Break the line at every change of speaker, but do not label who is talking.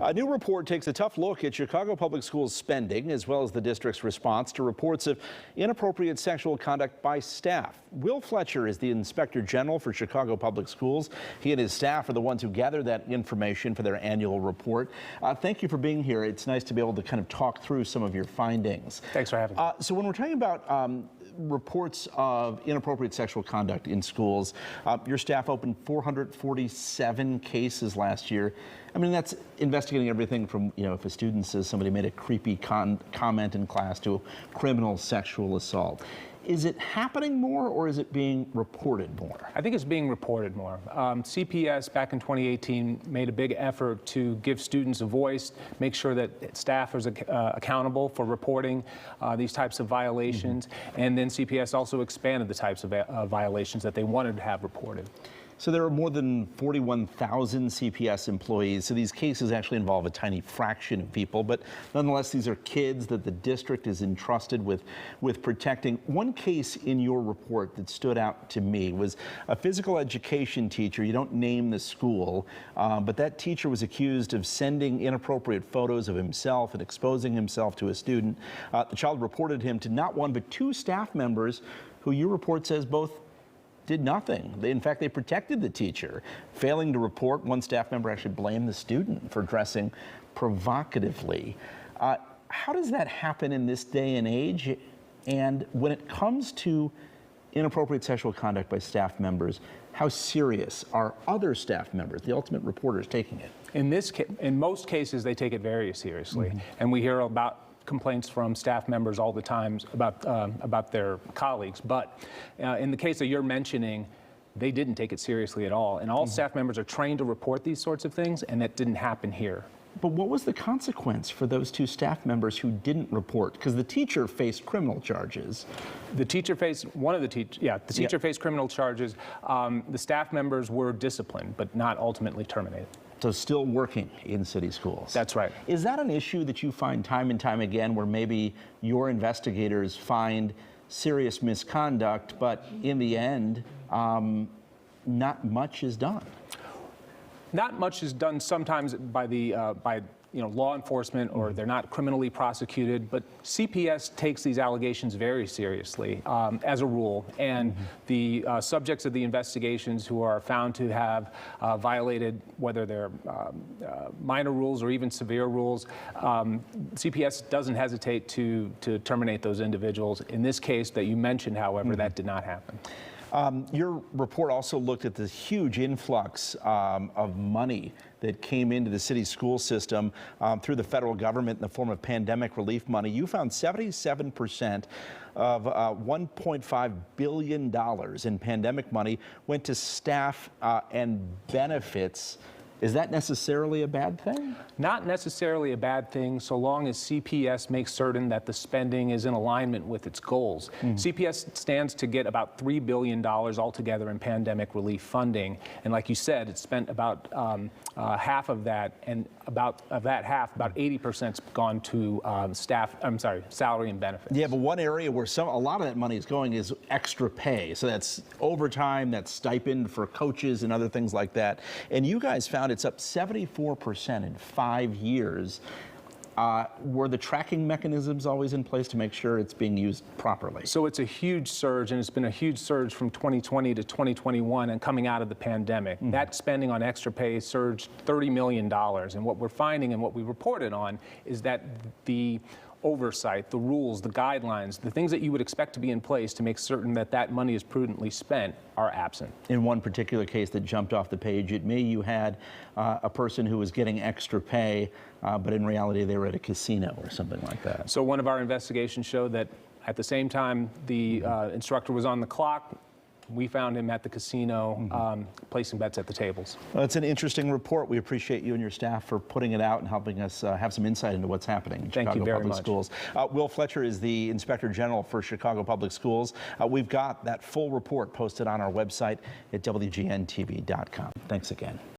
A new report takes a tough look at Chicago Public Schools spending, as well as the district's response to reports of inappropriate sexual conduct by staff. Will Fletcher is the Inspector General for Chicago Public Schools. He and his staff are the ones who gathered that information for their annual report. Thank you for being here. It's nice to be able to kind of talk through some of your findings.
Thanks for having me.
So when we're talking about reports of inappropriate sexual conduct in schools, your staff opened 447 cases last year. I mean, that's investigating everything from, if a student says somebody made a creepy comment in class to criminal sexual assault. Is it happening more, or is it being reported more?
I think it's being reported more. CPS back in 2018 made a big effort to give students a voice, make sure that staff is accountable for reporting these types of violations, and then CPS also expanded the types of violations that they wanted to have reported.
So there are more than 41,000 CPS employees, so these cases actually involve a tiny fraction of people, but nonetheless, these are kids that the district is entrusted with protecting. One case in your report that stood out to me was a physical education teacher. You don't name the school, but that teacher was accused of sending inappropriate photos of himself and exposing himself to a student. The child reported him to not one, but two staff members who your report says both did nothing. In fact, they protected the teacher. Failing to report, one staff member actually blamed the student for dressing provocatively. How does that happen in this day and age? And when it comes to inappropriate sexual conduct by staff members, how serious are other staff members, the ultimate reporters, taking it?
In most cases, they take it very seriously. And we hear about complaints from staff members all the time about their colleagues. But in the case that you're mentioning, they didn't take it seriously at all. And all staff members are trained to report these sorts of things, and that didn't happen here.
But what was the consequence for those two staff members who didn't report? Because the teacher faced criminal charges.
The teacher faced, the teacher faced criminal charges. The staff members were disciplined, but not ultimately terminated.
So still working in city schools.
That's right.
Is that an issue that you find time and time again, where maybe your investigators find serious misconduct, but in the end, not much is done?
Not much is done sometimes by law enforcement, or they're not criminally prosecuted, but CPS takes these allegations very seriously as a rule, and the subjects of the investigations who are found to have violated, whether they're minor rules or even severe rules, CPS doesn't hesitate to terminate those individuals. In this case that you mentioned, however, that did not happen.
Your report also looked at the huge influx of money that came into the city school system through the federal government in the form of pandemic relief money. You found 77% of $1.5 billion in pandemic money went to staff and benefits. Is that necessarily a bad thing?
Not necessarily a bad thing, so long as CPS makes certain that the spending is in alignment with its goals. CPS stands to get about $3 billion altogether in pandemic relief funding. And like you said, it spent about half of that, and about 80%'s gone to salary and benefits.
Yeah, but one area where a lot of that money is going is extra pay. So that's overtime, that's stipend for coaches and other things like that. And you guys found it's up 74% in 5 years. Were the tracking mechanisms always in place to make sure it's being used properly?
So it's a huge surge, and it's been a huge surge from 2020 to 2021 and coming out of the pandemic. That spending on extra pay surged $30 million. And what we're finding and what we reported on is that the oversight, the rules, the guidelines, the things that you would expect to be in place to make certain that that money is prudently spent are absent.
In one particular case that jumped off the page at me, you had a person who was getting extra pay, but in reality they were at a casino or something like that.
So one of our investigations showed that at the same time the instructor was on the clock, we found him at the casino placing bets at the tables.
Well, it's an interesting report. We appreciate you and your staff for putting it out and helping us have some insight into what's happening in Chicago Public Schools. Will Fletcher is the Inspector General for Chicago Public Schools. We've got that full report posted on our website at WGNTV.com. Thanks again.